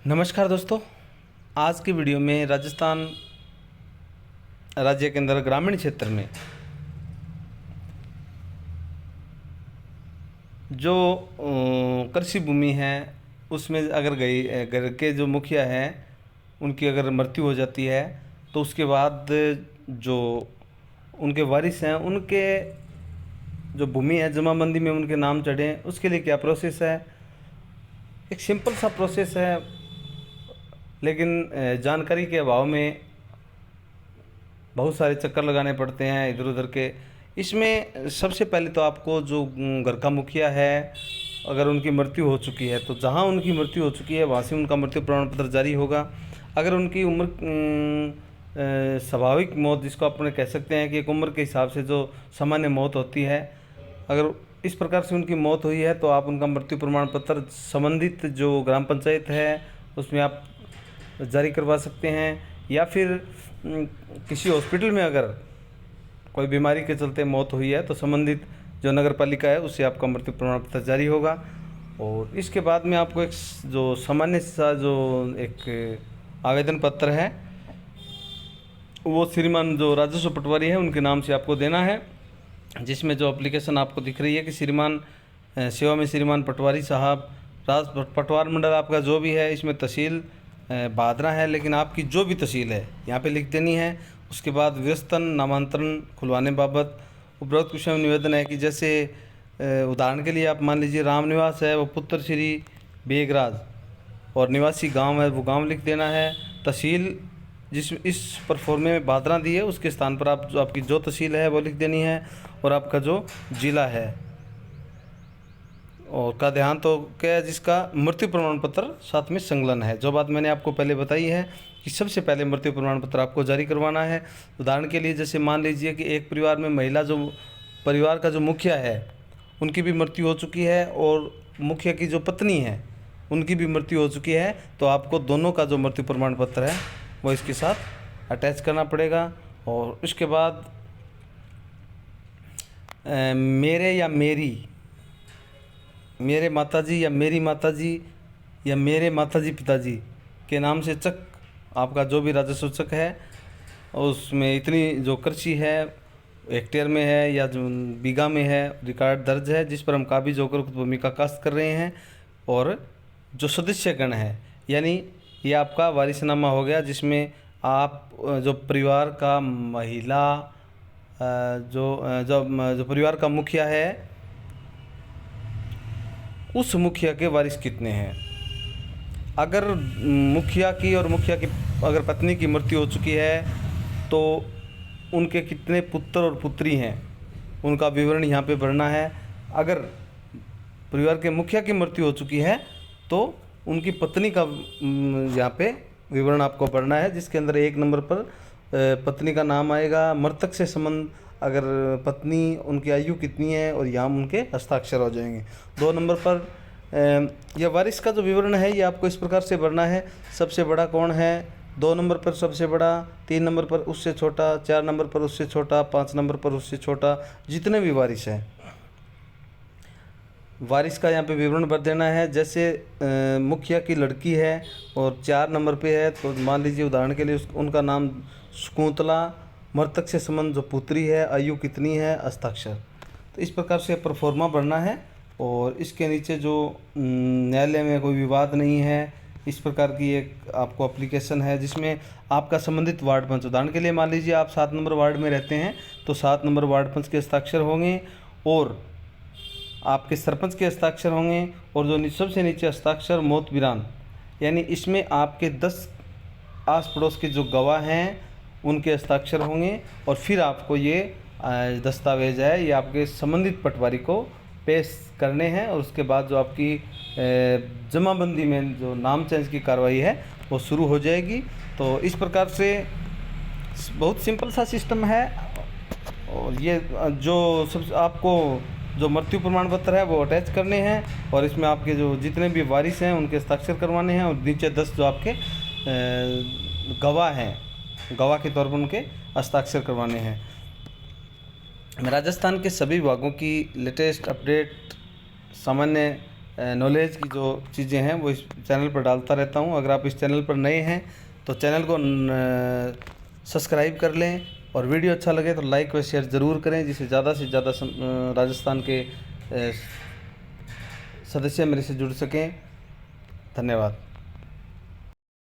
नमस्कार दोस्तों। आज की वीडियो में राजस्थान राज्य के अंदर ग्रामीण क्षेत्र में जो कृषि भूमि है उसमें अगर घर के जो मुखिया हैं उनकी अगर मृत्यु हो जाती है तो उसके बाद जो उनके वारिस हैं उनके जो भूमि है जमाबंदी में उनके नाम चढ़े उसके लिए क्या प्रोसेस है। एक सिंपल सा प्रोसेस है, लेकिन जानकारी के अभाव में बहुत सारे चक्कर लगाने पड़ते हैं इधर उधर के। इसमें सबसे पहले तो आपको जो घर का मुखिया है अगर उनकी मृत्यु हो चुकी है तो जहां उनकी मृत्यु हो चुकी है वहां से उनका मृत्यु प्रमाण पत्र जारी होगा। अगर उनकी उम्र स्वाभाविक मौत जिसको अपने कह सकते हैं कि एक उम्र के हिसाब से जो सामान्य मौत होती है, अगर इस प्रकार से उनकी मौत हुई है तो आप उनका मृत्यु प्रमाण पत्र संबंधित जो ग्राम पंचायत है उसमें आप जारी करवा सकते हैं। या फिर किसी हॉस्पिटल में अगर कोई बीमारी के चलते मौत हुई है तो संबंधित जो नगर पालिका है उससे आपका मृत्यु प्रमाण पत्र जारी होगा। और इसके बाद में आपको एक जो सामान्य सा जो एक आवेदन पत्र है वो श्रीमान जो राजस्व पटवारी है उनके नाम से आपको देना है, जिसमें जो एप्लीकेशन आपको दिख रही है कि श्रीमान सेवा में श्रीमान पटवारी साहब पटवार मंडल आपका जो भी है, इसमें तहसील भादरा है लेकिन आपकी जो भी तहसील है यहाँ पे लिख देनी है। उसके बाद व्यस्तन नामांतरण खुलवाने बाबत उपरोक्त विषय में निवेदन है कि जैसे उदाहरण के लिए आप मान लीजिए राम निवास है वो पुत्र श्री बेगराज और निवासी गांव है वो गांव लिख देना है। तहसील जिस इस परफॉर्मे में भादरा दी है उसके स्थान पर आप जो आपकी जो तहसील है वो लिख देनी है और आपका जो जिला है और का देहांत तो क्या जिसका मृत्यु प्रमाण पत्र साथ में संलग्न है। जो बात मैंने आपको पहले बताई है कि सबसे पहले मृत्यु प्रमाण पत्र आपको जारी करवाना है। उदाहरण के लिए जैसे मान लीजिए कि एक परिवार में महिला जो परिवार का जो मुखिया है उनकी भी मृत्यु हो चुकी है और मुखिया की जो पत्नी है उनकी भी मृत्यु हो चुकी है, तो आपको दोनों का जो मृत्यु प्रमाण पत्र है वो इसके साथ अटैच करना पड़ेगा। और उसके बाद मेरे या मेरे माताजी या मेरी माताजी या मेरे माताजी पिताजी के नाम से चक आपका जो भी राजस्व चक है उसमें इतनी जो कृषि है हेक्टेयर में है या जो बीघा में है रिकॉर्ड दर्ज है जिस पर हम काबिज होकर भूमि का काश्त कर रहे हैं। और जो सदस्यगण है यानी ये आपका वारिसनामा हो गया जिसमें आप जो परिवार का महिला जो परिवार का मुखिया है उस मुखिया के वारिस कितने हैं। अगर मुखिया की और मुखिया की अगर पत्नी की मृत्यु हो चुकी है तो उनके कितने पुत्र और पुत्री हैं उनका विवरण यहाँ पे भरना है। अगर परिवार के मुखिया की मृत्यु हो चुकी है तो उनकी पत्नी का यहाँ पे विवरण आपको भरना है, जिसके अंदर 1 नंबर पर पत्नी का नाम आएगा, मृतक से संबंध अगर पत्नी उनकी आयु कितनी है और यहाँ उनके हस्ताक्षर हो जाएंगे। 2 नंबर पर यह वारिस का जो विवरण है ये आपको इस प्रकार से भरना है। सबसे बड़ा कौन है, 2 नंबर पर सबसे बड़ा, 3 नंबर पर उससे छोटा, 4 नंबर पर उससे छोटा, 5 नंबर पर उससे छोटा, जितने भी वारिस हैं वारिस का यहाँ पे विवरण भर देना है। जैसे मुखिया की लड़की है और 4 नंबर पे है तो मान लीजिए उदाहरण के लिए उनका नाम शकुंतला, मृतक से संबंध जो पुत्री है, आयु कितनी है, हस्ताक्षर। तो इस प्रकार से प्रोफार्मा भरना है और इसके नीचे जो न्यायालय में कोई विवाद नहीं है इस प्रकार की एक आपको एप्लीकेशन है जिसमें आपका संबंधित वार्ड पंच, उदाहरण के लिए मान लीजिए आप 7 नंबर वार्ड में रहते हैं तो 7 नंबर वार्ड पंच के हस्ताक्षर होंगे और आपके सरपंच के हस्ताक्षर होंगे और जो सबसे नीचे हस्ताक्षर मोतबिरान, यानी इसमें आपके 10 आस पड़ोस के जो गवाह हैं उनके हस्ताक्षर होंगे और फिर आपको ये दस्तावेज है ये आपके संबंधित पटवारी को पेश करने हैं और उसके बाद जो आपकी जमाबंदी में जो नाम चेंज की कार्रवाई है वो शुरू हो जाएगी। तो इस प्रकार से बहुत सिंपल सा सिस्टम है और ये जो सब आपको जो मृत्यु प्रमाण पत्र है वो अटैच करने हैं और इसमें आपके जो जितने भी वारिस हैं उनके हस्ताक्षर करवाने हैं और नीचे 10 जो आपके गवाह हैं गवाह के तौर पर उनके हस्ताक्षर करवाने हैं। राजस्थान के सभी विभागों की लेटेस्ट अपडेट सामान्य नॉलेज की जो चीज़ें हैं वो इस चैनल पर डालता रहता हूँ। अगर आप इस चैनल पर नए हैं तो चैनल को सब्सक्राइब कर लें, और वीडियो अच्छा लगे तो लाइक व शेयर ज़रूर करें, जिससे ज़्यादा से ज़्यादा राजस्थान के सदस्य मेरे से जुड़ सकें। धन्यवाद।